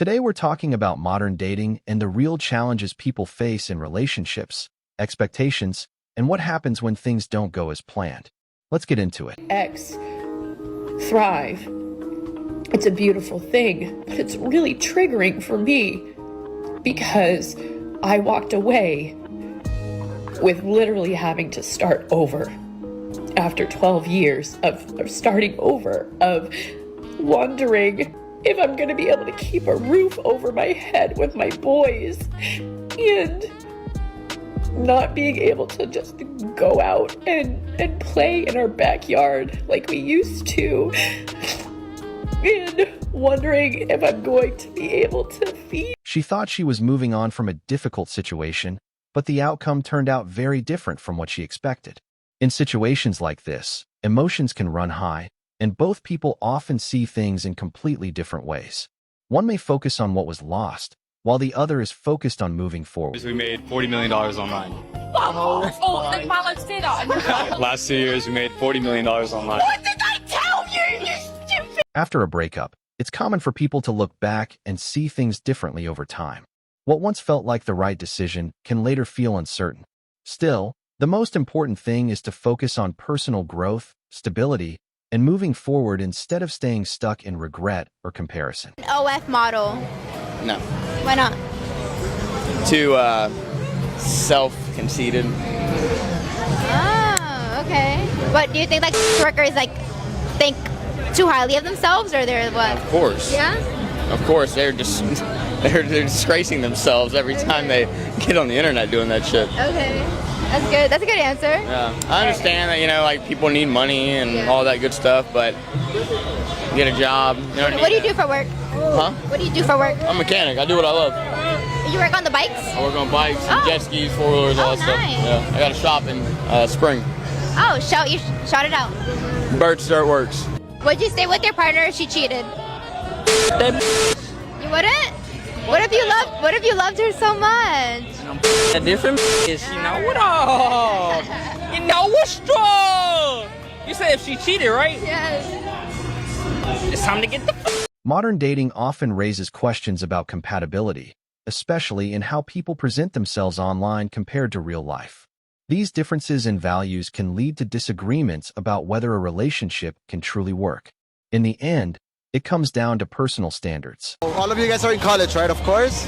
Today we're talking about modern dating and the real challenges people face in relationships, expectations, and what happens when things don't go as planned. Let's get into it. Ex thrive. It's a beautiful thing, but it's really triggering for me because I walked away with literally having to start over after 12 years of starting over, of wondering if I'm going to be able to keep a roof over my head with my boys and not being able to just go out and play in our backyard like we used to, and wondering if I'm going to be able to feed. She thought she was moving on from a difficult situation, but the outcome turned out very different from what she expected. In situations like this, emotions can run high, and both people often see things in completely different ways. One may focus on what was lost, while the other is focused on moving forward. We made $40 million online. Last 2 years, we made $40 million online. What did I tell you, you stupid? After a breakup, it's common for people to look back and see things differently over time. What once felt like the right decision can later feel uncertain. Still, the most important thing is to focus on personal growth, stability, and moving forward instead of staying stuck in regret or comparison. OF model. No. Why not? Too self-conceited. Oh, okay. What do you think, like, workers think too highly of themselves, or they're what? Of course. Yeah. Of course, they're disgracing themselves every time they get on the internet doing that shit. Okay. That's good. That's a good answer. Yeah, I understand that, like, people need money and all that good stuff, but get a job. What do you do for work? Huh? What do you do for work? I'm a mechanic. I do what I love. You work on the bikes? I work on bikes, and jet skis, four-wheelers, all that nice. stuff. Yeah, I got a shop in Spring. Oh, shout it out. Birch Dirt Works. Would you stay with your partner if she cheated? You wouldn't? What if you loved her so much? The different is, what all? What's strong? You said if she cheated, right? Yes. It's time to get the Modern dating often raises questions about compatibility, especially in how people present themselves online compared to real life. These differences in values can lead to disagreements about whether a relationship can truly work. In the end, it comes down to personal standards. All of you guys are in college, right? Of course.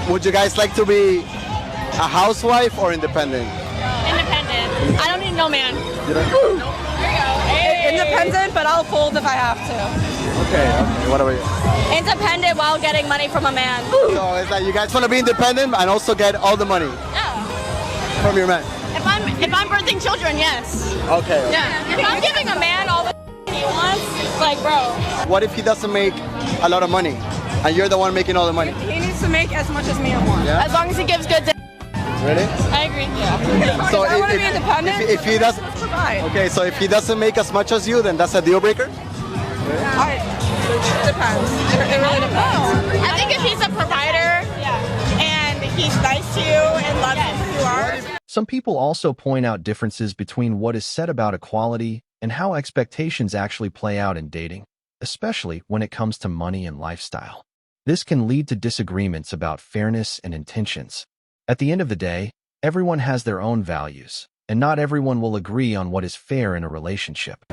Would you guys like to be a housewife or independent? Independent. I don't need no man. You don't? There you go. Hey. Independent, but I'll fold if I have to. Okay. What about you? Independent while getting money from a man. So it's like you guys want to be independent and also get all the money Yeah. from your man. If I'm birthing children, yes. Okay. Yeah. If I'm giving a man all the he wants, like, bro. What if he doesn't make a lot of money and you're the one making all the money? He needs to make as much as me at once. Yeah? As long as he gives good. Really? I agree. Yeah. So I want to be independent. If he doesn't, let's provide. okay. So if he doesn't make as much as you, then that's a deal breaker. It depends. It really depends. I think if he's a provider, and he's nice to you and loves who you are. Some people also point out differences between what is said about equality and how expectations actually play out in dating, especially when it comes to money and lifestyle. This can lead to disagreements about fairness and intentions. At the end of the day, everyone has their own values, and not everyone will agree on what is fair in a relationship.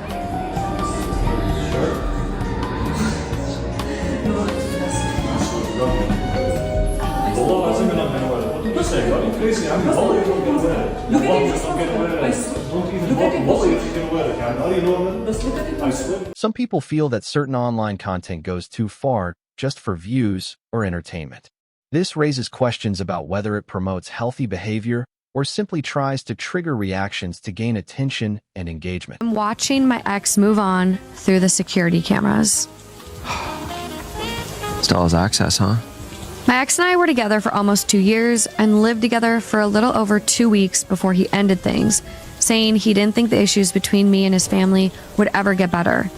Some people feel that certain online content goes too far just for views or entertainment. This raises questions about whether it promotes healthy behavior or simply tries to trigger reactions to gain attention and engagement. I'm watching my ex move on through the security cameras. Still has access, huh? My ex and I were together for almost 2 years and lived together for a little over 2 weeks before he ended things, saying he didn't think the issues between me and his family would ever get better.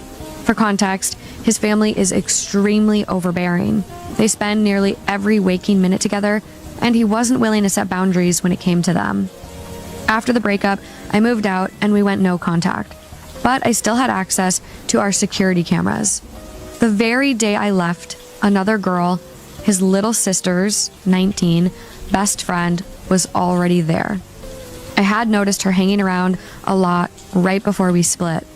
For context, his family is extremely overbearing. They spend nearly every waking minute together, and he wasn't willing to set boundaries when it came to them. After the breakup, I moved out and we went no contact, but I still had access to our security cameras. The very day I left, another girl, his little sister's, 19, best friend, was already there. I had noticed her hanging around a lot right before we split.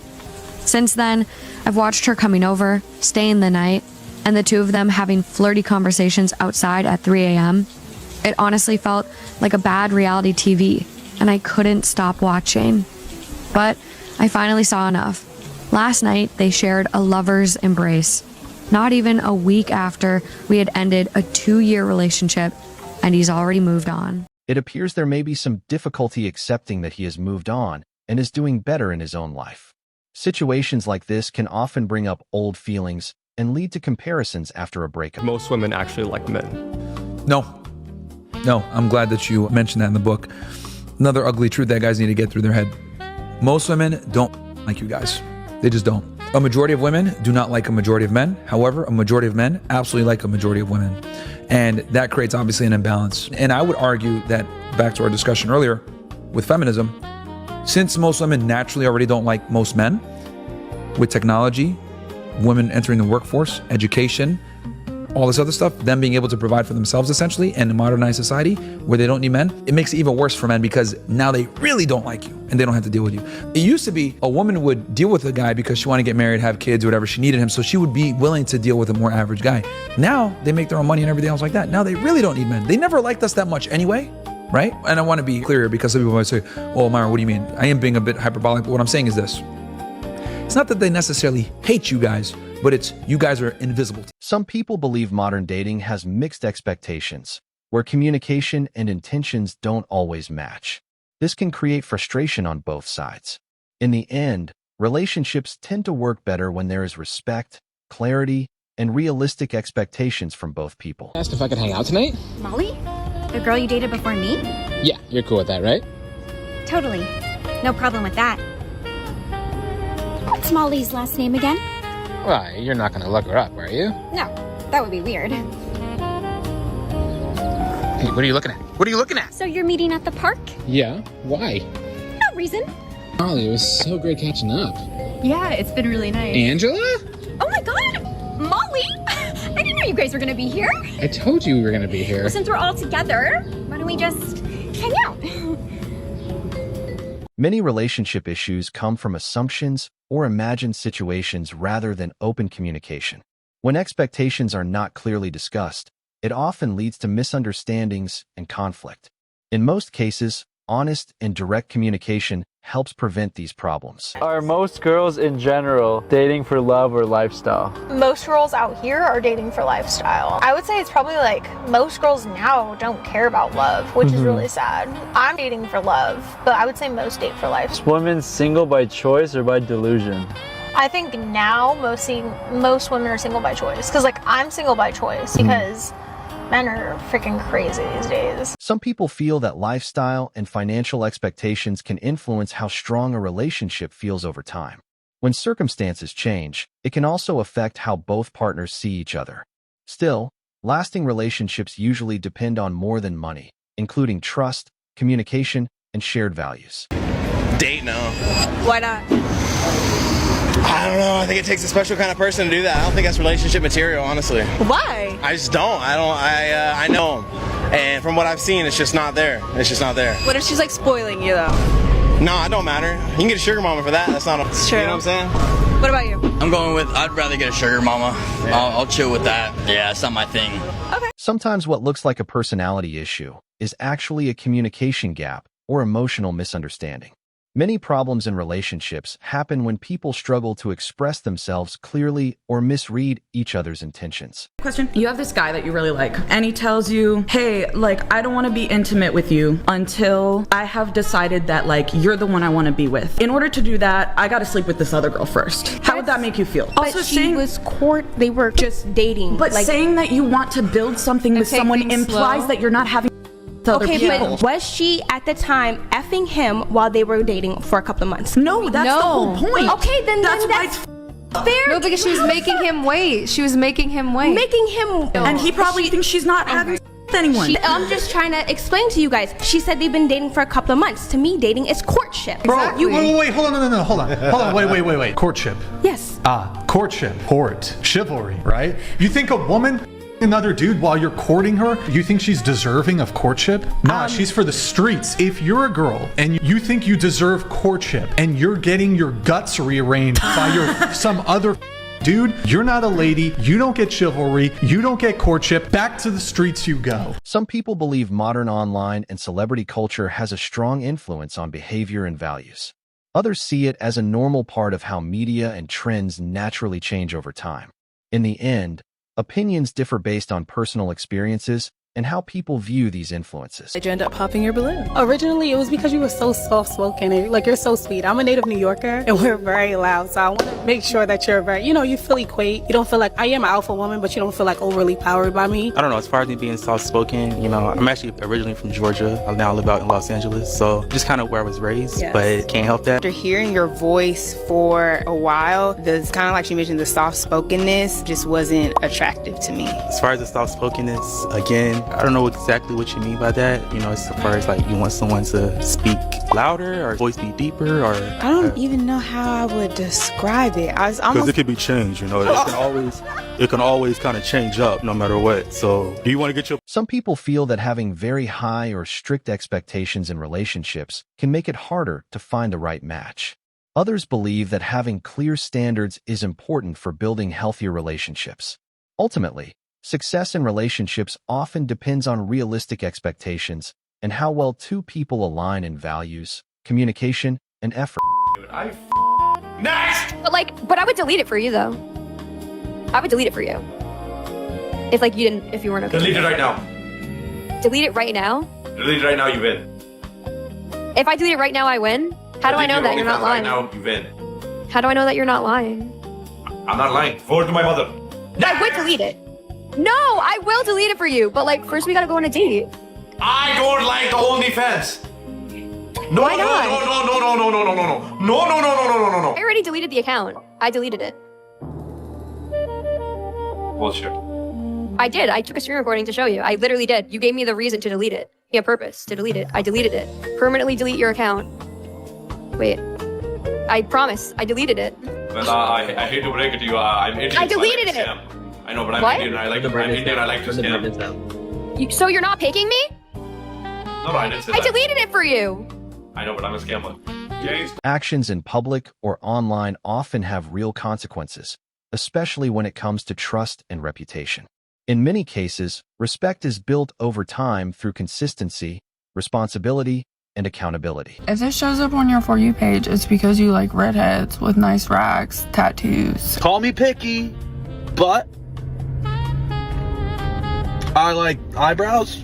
Since then, I've watched her coming over, staying the night, and the two of them having flirty conversations outside at 3 a.m. It honestly felt like a bad reality TV, and I couldn't stop watching. But I finally saw enough. Last night, they shared a lover's embrace. Not even a week after we had ended a 2-year relationship, and he's already moved on. It appears there may be some difficulty accepting that he has moved on and is doing better in his own life. Situations like this can often bring up old feelings and lead to comparisons after a breakup. Most women actually like men. No, I'm glad that you mentioned that in the book. Another ugly truth that guys need to get through their head. Most women don't like you guys. They just don't. A majority of women do not like a majority of men. However, a majority of men absolutely like a majority of women. And that creates obviously an imbalance. And I would argue that, back to our discussion earlier with feminism, since most women naturally already don't like most men, with technology, women entering the workforce, education, all this other stuff, them being able to provide for themselves essentially in a modernized society where they don't need men, it makes it even worse for men because now they really don't like you and they don't have to deal with you. It used to be a woman would deal with a guy because she wanted to get married, have kids, whatever, she needed him, so she would be willing to deal with a more average guy. Now they make their own money and everything else like that. Now they really don't need men. They never liked us that much anyway, right? And I want to be clear because some people might say, oh, Myra, what do you mean? I am being a bit hyperbolic, but what I'm saying is this. It's not that they necessarily hate you guys, but it's you guys are invisible. Some people believe modern dating has mixed expectations, where communication and intentions don't always match. This can create frustration on both sides. In the end, relationships tend to work better when there is respect, clarity, and realistic expectations from both people. I asked if I could hang out tonight. Molly? The girl you dated before me? Yeah, you're cool with that, right? Totally. No problem with that. What's Molly's last name again? Why, you're not gonna look her up, are you? No, that would be weird. Hey, what are you looking at? What are you looking at? So you're meeting at the park? Yeah, why? No reason. Molly, it was so great catching up. Yeah, it's been really nice. Angela? Oh my god! Molly! I didn't know you guys were gonna be here. I told you we were gonna be here. Well, since we're all together, why don't we just hang out? Many relationship issues come from assumptions or imagined situations rather than open communication. When expectations are not clearly discussed, it often leads to misunderstandings and conflict. In most cases, honest and direct communication helps prevent these problems. Are most girls in general dating for love or lifestyle? Most girls out here are dating for lifestyle. I would say it's probably like most girls now don't care about love, which is really sad. I'm dating for love, but I would say most date for life. Is women single by choice or by delusion? I think now most women are single by choice. Because like I'm single by choice because men are freaking crazy these days. Some people feel that lifestyle and financial expectations can influence how strong a relationship feels over time. When circumstances change, it can also affect how both partners see each other. Still, lasting relationships usually depend on more than money, including trust, communication, and shared values. Date, no. Why not? I don't know. I think it takes a special kind of person to do that. I don't think that's relationship material, honestly. Why? I just don't. I know him. And from what I've seen, it's just not there. It's just not there. What if she's like spoiling you though? No, it don't matter. You can get a sugar mama for that. That's not a... It's true. You know what I'm saying? What about you? I'm going with, I'd rather get a sugar mama. Yeah. I'll chill with that. Yeah, it's not my thing. Okay. Sometimes what looks like a personality issue is actually a communication gap or emotional misunderstanding. Many problems in relationships happen when people struggle to express themselves clearly or misread each other's intentions. Question. You have this guy that you really like, and he tells you, hey, like, I don't want to be intimate with you until I have decided that, like, you're the one I want to be with. In order to do that, I got to sleep with this other girl first. How would that make you feel? But also saying they were just dating. But like, saying that you want to build something with someone implies that you're not having okay, but was she at the time effing him while they were dating for a couple of months? No, that's the whole point. Okay, then that's fair. No, because she was making him wait. She was making him wait. Making him, and he probably thinks she's not having. anyone. I'm just trying to explain to you guys. She said they've been dating for a couple of months. To me, dating is courtship. Bro, wait, hold on, no, hold on, wait. Courtship. Yes. Courtship, chivalry, right? You think a woman another dude while you're courting her, you think she's deserving of courtship? Nah, she's for the streets. If you're a girl and you think you deserve courtship and you're getting your guts rearranged by some other dude, you're not a lady, you don't get chivalry, you don't get courtship, back to the streets you go. Some people believe modern online and celebrity culture has a strong influence on behavior and values. Others see it as a normal part of how media and trends naturally change over time. In the end, opinions differ based on personal experiences and how people view these influences. Did you end up popping your balloon? Originally, it was because you were so soft-spoken and like you're so sweet. I'm a native New Yorker and we're very loud, so I want to make sure that you're very, you feel equate. You don't feel like I am an alpha woman, but you don't feel like overly powered by me. I don't know, as far as me being soft-spoken, I'm actually originally from Georgia. I now live out in Los Angeles, so just kind of where I was raised, Yes. but can't help that. After hearing your voice for a while, the kind of like you mentioned, the soft-spokenness just wasn't attractive to me. As far as the soft-spokenness, again, I don't know exactly what you mean by that. As far as like you want someone to speak louder or voice be deeper, or I don't even know how I would describe it. I was because almost it could be changed. It can always kind of change up no matter what. So do you want to get your... Some people feel that having very high or strict expectations in relationships can make it harder to find the right match. Others believe that having clear standards is important for building healthier relationships. Ultimately, success in relationships often depends on realistic expectations and how well two people align in values, communication, and effort. Next! But I would delete it for you, though. I would delete it for you. If you weren't okay. Delete it right now. Delete it right now? Delete it right now, you win. If I delete it right now, I win? How do I know that you're not lying? Right now, you win. How do I know that you're not lying? I'm not lying. Forward to my mother. I would delete it. No, I will delete it for you, but first we gotta go on a date. I don't like the OnlyFans. No, Why not? No. I already deleted the account. I deleted it. Bullshit. I did. I took a screen recording to show you. I literally did. You gave me the reason to delete it. You had purpose to delete it. I deleted it. Permanently delete your account. Wait. I promise. I deleted it. Well, I hate to break it to you. I'm Indian. I deleted it. I know, but I'm What? Indian. I'm Indian. I like to scam. So you're not picking me? No, I didn't say I that. deleted it for you. I know, but I'm a scammer. Actions in public or online often have real consequences, especially when it comes to trust and reputation. In many cases, respect is built over time through consistency, responsibility, and accountability. If this shows up on your For You page, it's because you like redheads with nice racks, tattoos. Call me picky, but I like eyebrows.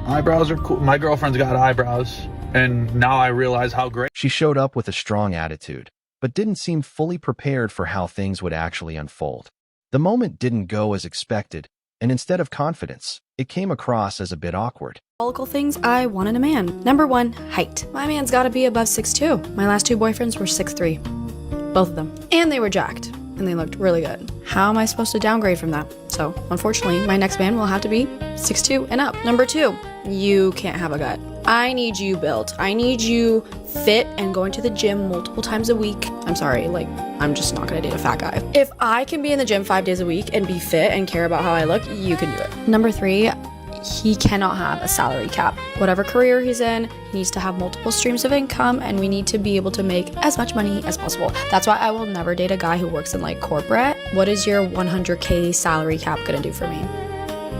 Eyebrows are cool. My girlfriend's got eyebrows, and now I realize how great. She showed up with a strong attitude, but didn't seem fully prepared for how things would actually unfold. The moment didn't go as expected, and instead of confidence, it came across as a bit awkward. Local things I want in a man. Number 1, height. My man's gotta be above 6'2". My last 2 boyfriends were 6'3". Both of them. And they were jacked. And they looked really good. How am I supposed to downgrade from that? So, unfortunately, my next man will have to be 6'2" and up. Number 2, you can't have a gut. I need you built. I need you fit and going to the gym multiple times a week. I'm sorry, I'm just not gonna date a fat guy. If I can be in the gym 5 days a week and be fit and care about how I look, you can do it. Number 3, he cannot have a salary cap. Whatever career he's in, he needs to have multiple streams of income, and we need to be able to make as much money as possible. That's why I will never date a guy who works in corporate. What is your 100K salary cap gonna do for me?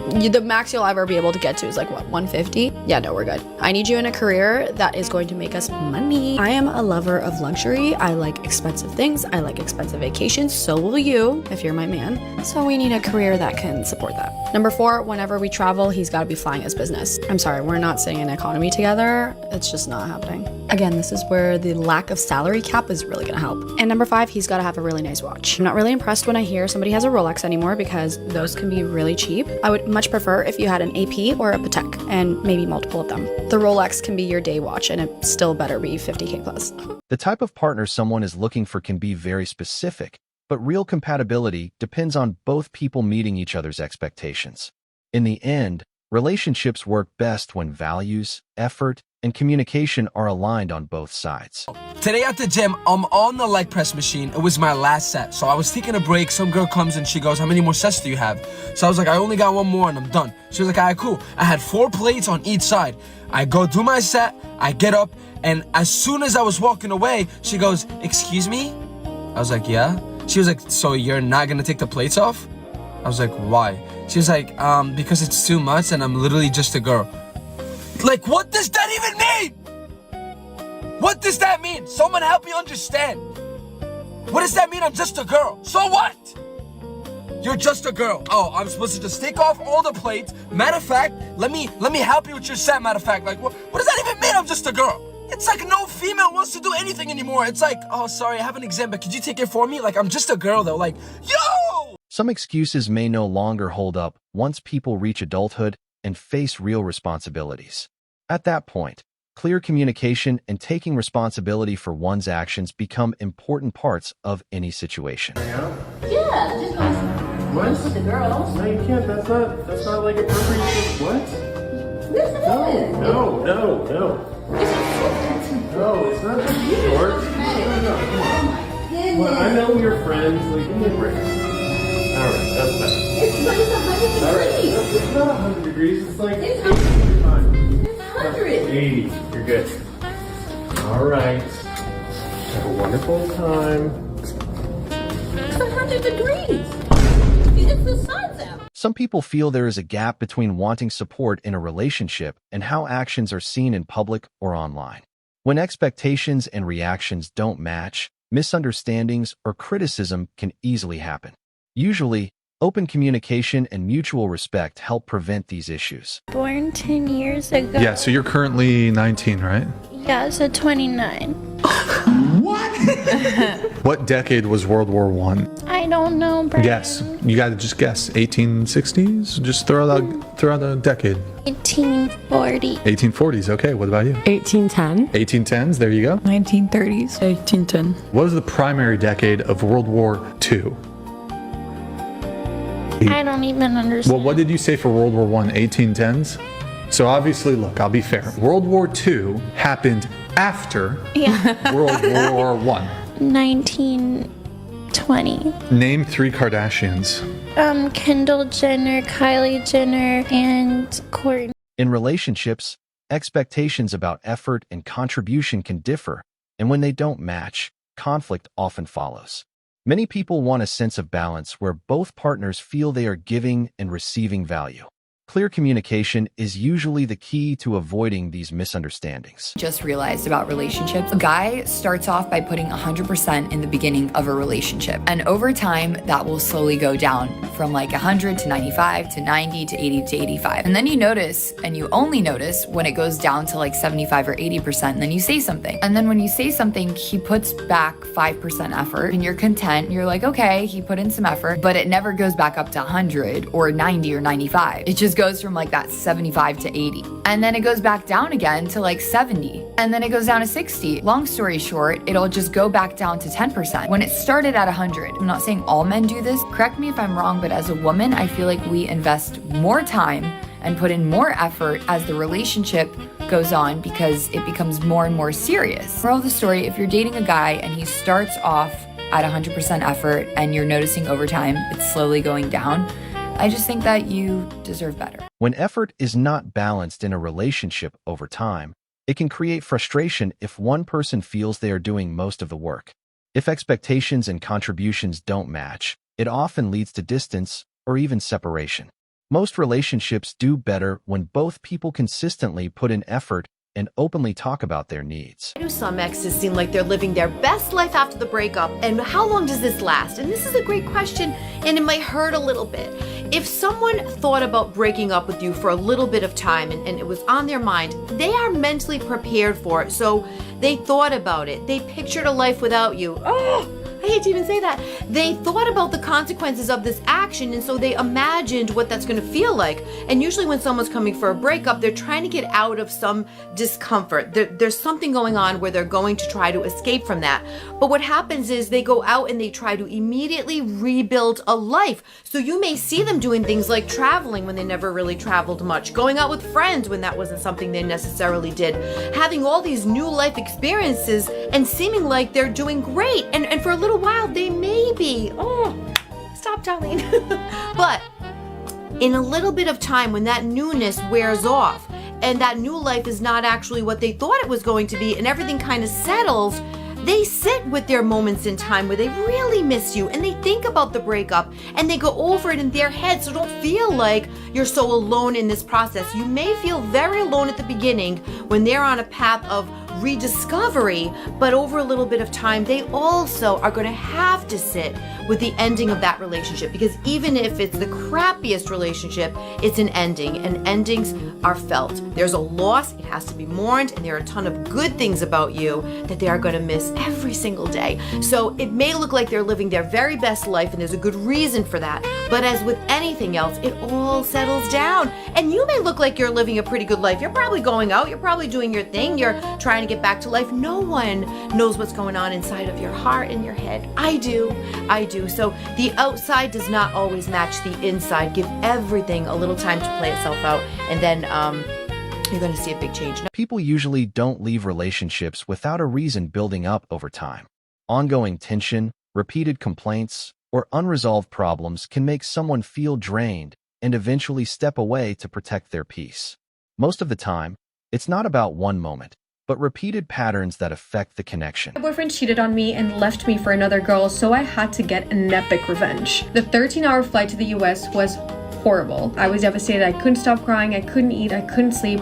The max you'll ever be able to get to is what, 150? Yeah, no, we're good. I need you in a career that is going to make us money. I am a lover of luxury. I like expensive things. I like expensive vacations. So will you, if you're my man. So we need a career that can support that. Number 4, whenever we travel, he's got to be flying his business. I'm sorry, we're not sitting in economy together. It's just not happening. Again, this is where the lack of salary cap is really gonna help. And number 5, he's got to have a really nice watch. I'm not really impressed when I hear somebody has a Rolex anymore because those can be really cheap. I would much prefer if you had an AP or a Patek and maybe multiple of them. The Rolex can be your day watch and it still better be 50K plus. The type of partner someone is looking for can be very specific, but real compatibility depends on both people meeting each other's expectations. In the end, Relationships work best when values, effort, and communication are aligned on both sides. Today at the gym, I'm on the leg press machine. It was my last set. So I was taking a break. Some girl comes and she goes, how many more sets do you have? So I was like, I only got one more and I'm done. She was like, all right, cool. I had 4 plates on each side. I go do my set, I get up, and as soon as I was walking away, she goes, excuse me? I was like, yeah. She was like, so you're not gonna take the plates off? I was like, why? She was like, because it's too much and I'm literally just a girl. Like, what does that even mean? What does that mean? Someone help me understand. What does that mean? I'm just a girl. So what? You're just a girl. Oh, I'm supposed to just take off all the plates. Matter of fact, let me help you with your set. Matter of fact, like, what does that even mean? I'm just a girl. It's like no female wants to do anything anymore. It's like, oh, sorry, I have an exam, but could you take it for me? Like, I'm just a girl, though. Like, yo! Some excuses may no longer hold up once people reach adulthood and face real responsibilities. At that point, clear communication and taking responsibility for one's actions become important parts of any situation. Yeah, just going with the girls. No, you can't. That's not like appropriate. What? Yes, it is. No. No, it's not just shorts. No, come on. Well, I know we're friends. Like, give me a break. Alright, that's better. It's 100 degrees. Alright, it's not 100 degrees. It's like it's 100. 80. You're good. Alright. Have a wonderful time. It's 100 degrees. It's the sun's out. Some people feel there is a gap between wanting support in a relationship and how actions are seen in public or online. When expectations and reactions don't match, misunderstandings or criticism can easily happen. Usually, open communication and mutual respect help prevent these issues. Born 10 years ago. Yeah, so you're currently 19, right? Yeah, so 29. What? What decade was World War I? I don't know, Brian. Guess. You gotta just guess. 1860s? Just throw out a decade. 1840. 1840s. Okay, what about you? 1810. 1810s, there you go. 1930s. 1810. What was the primary decade of World War II? I don't even understand. Well, what did you say for World War I? 1810s? So obviously, look, I'll be fair. World War II happened after World War I. 1920. Name 3 Kardashians. Kendall Jenner, Kylie Jenner, and Kourtney. In relationships, expectations about effort and contribution can differ, and when they don't match, conflict often follows. Many people want a sense of balance where both partners feel they are giving and receiving value. Clear communication is usually the key to avoiding these misunderstandings. Just realized about relationships. A guy starts off by putting 100% in the beginning of a relationship. And over time, that will slowly go down from like 100 to 95 to 90 to 80 to 85. And then you notice, and you only notice when it goes down to like 75 or 80%, and then you say something. And then when you say something, he puts back 5% effort and you're content. You're like, okay, he put in some effort, but it never goes back up to 100 or 90 or 95. It just goes from like that 75 to 80. And then it goes back down again to like 70. And then it goes down to 60. Long story short, it'll just go back down to 10% when it started at 100. I'm not saying all men do this. Correct me if I'm wrong, but as a woman, I feel like we invest more time and put in more effort as the relationship goes on because it becomes more and more serious. Moral of the story, if you're dating a guy and he starts off at 100% effort and you're noticing over time it's slowly going down, I just think that you deserve better. When effort is not balanced in a relationship over time, it can create frustration if one person feels they are doing most of the work. If expectations and contributions don't match, it often leads to distance or even separation. Most relationships do better when both people consistently put in effort and openly talk about their needs. I know some exes seem like they're living their best life after the breakup, and how long does this last? And this is a great question, and it might hurt a little bit. If someone thought about breaking up with you for a little bit of time and it was on their mind, they are mentally prepared for it. So they thought about it. They pictured a life without you. Oh, I hate to even say that. They thought about the consequences of this action, and so they imagined what that's going to feel like. And usually when someone's coming for a breakup, they're trying to get out of some discomfort. There's something going on where they're going to try to escape from that. But what happens is they go out and they try to immediately rebuild a life. So you may see them doing things like traveling when they never really traveled much, going out with friends when that wasn't something they necessarily did, having all these new life experiences and seeming like they're doing great. And for a little while, they may be. Oh, stop telling. But in a little bit of time, when that newness wears off and that new life is not actually what they thought it was going to be and everything kind of settles, they sit with their moments in time where they really miss you and they think about the breakup and they go over it in their head. So don't feel like you're so alone in this process. You may feel very alone at the beginning when they're on a path of rediscovery, but over a little bit of time, they also are going to have to sit with the ending of that relationship, because even if it's the crappiest relationship, it's an ending, and endings are felt. There's a loss, it has to be mourned, and there are a ton of good things about you that they are going to miss every single day. So it may look like they're living their very best life, and there's a good reason for that, but as with anything else, it all settles down, and you may look like you're living a pretty good life. You're probably going out, you're probably doing your thing, you're trying to get back to life. No one knows what's going on inside of your heart and your head. I do. So the outside does not always match the inside. Give everything a little time to play itself out, and then you're going to see a big change. People usually don't leave relationships without a reason building up over time. Ongoing tension, repeated complaints, or unresolved problems can make someone feel drained and eventually step away to protect their peace. Most of the time, it's not about one moment, but repeated patterns that affect the connection. My boyfriend cheated on me and left me for another girl, so I had to get an epic revenge. The 13-hour flight to the US was horrible. I was devastated. I couldn't stop crying. I couldn't eat. I couldn't sleep.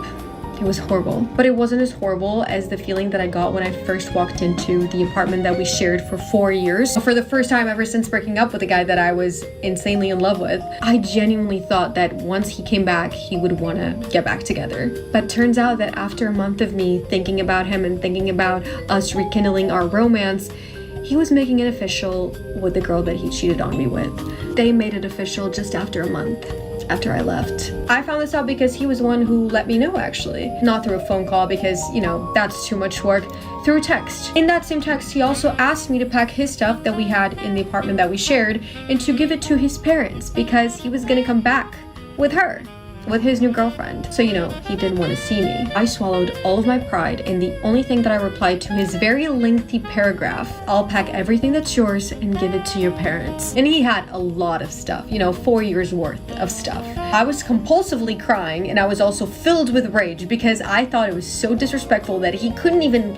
It was horrible. But it wasn't as horrible as the feeling that I got when I first walked into the apartment that we shared for 4 years. For the first time ever since breaking up with a guy that I was insanely in love with, I genuinely thought that once he came back, he would want to get back together. But turns out that after a month of me thinking about him and thinking about us rekindling our romance, he was making it official with the girl that he cheated on me with. They made it official just after a month. After I left. I found this out because he was the one who let me know, actually. Not through a phone call because, that's too much work. Through a text. In that same text, he also asked me to pack his stuff that we had in the apartment that we shared and to give it to his parents because he was gonna come back with her. With his new girlfriend. So, he didn't want to see me. I swallowed all of my pride, and the only thing that I replied to his very lengthy paragraph, I'll pack everything that's yours and give it to your parents. And he had a lot of stuff, 4 years worth of stuff. I was compulsively crying, and I was also filled with rage because I thought it was so disrespectful that he couldn't even,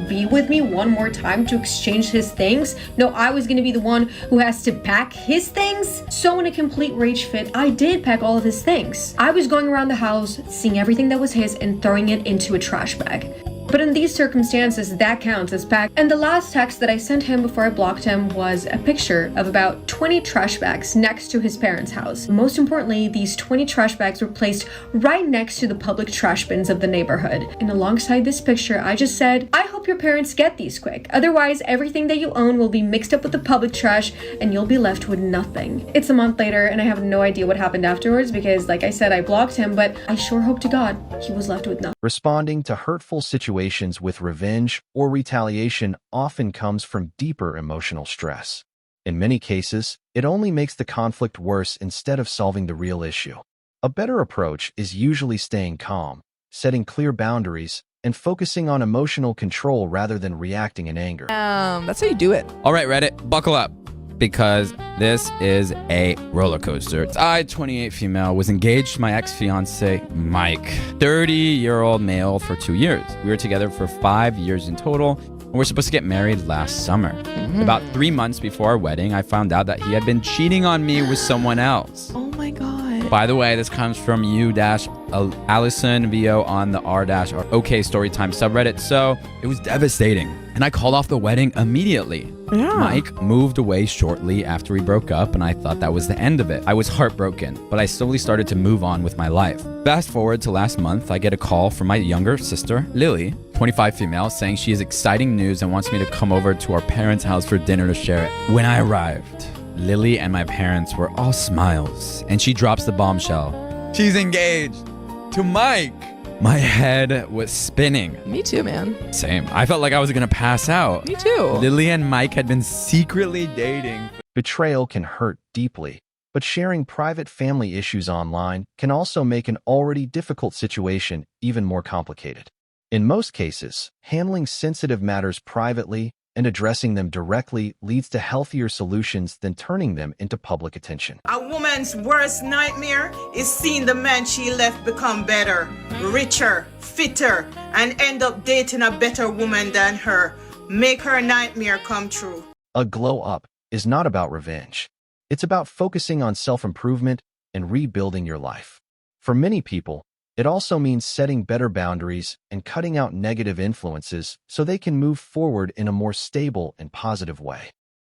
be with me one more time to exchange his things. No, I was gonna be the one who has to pack his things. So in a complete rage fit, I did pack all of his things. I was going around the house, seeing everything that was his and throwing it into a trash bag. But in these circumstances, that counts as packed. And the last text that I sent him before I blocked him was a picture of about 20 trash bags next to his parents' house. Most importantly, these 20 trash bags were placed right next to the public trash bins of the neighborhood. And alongside this picture, I just said, I hope your parents get these quick. Otherwise, everything that you own will be mixed up with the public trash and you'll be left with nothing. It's a month later and I have no idea what happened afterwards because, like I said, I blocked him, but I sure hope to God he was left with nothing. Responding to hurtful situations with revenge or retaliation often comes from deeper emotional stress. In many cases, it only makes the conflict worse instead of solving the real issue. A better approach is usually staying calm, setting clear boundaries, and focusing on emotional control rather than reacting in anger. That's how you do it. All right, Reddit, buckle up, because this is a roller coaster. I, 28 female, was engaged to my ex-fiance, Mike, 30-year-old male for 2 years. We were together for 5 years in total, and we're supposed to get married last summer. About 3 months before our wedding, I found out that he had been cheating on me with someone else. Oh my God. By the way, this comes from you-Allison VO on the r-OK Storytime subreddit, so it was devastating. And I called off the wedding immediately. Yeah. Mike moved away shortly after we broke up, and I thought that was the end of it. I was heartbroken, but I slowly started to move on with my life. Fast forward to last month, I get a call from my younger sister, Lily, 25 female, saying she has exciting news and wants me to come over to our parents' house for dinner to share it. When I arrived, Lily and my parents were all smiles, and she drops the bombshell. She's engaged to Mike. My head was spinning. Me too, man. Same. I felt like I was gonna pass out. Me too. Lily and Mike had been secretly dating. Betrayal can hurt deeply, but sharing private family issues online can also make an already difficult situation even more complicated. In most cases, handling sensitive matters privately and addressing them directly leads to healthier solutions than turning them into public attention. A woman's worst nightmare is seeing the man she left become better, richer, fitter, and end up dating a better woman than her. Make her nightmare come true. A glow up is not about revenge. It's about focusing on self-improvement and rebuilding your life. For many people, it also means setting better boundaries and cutting out negative influences so they can move forward in a more stable and positive way.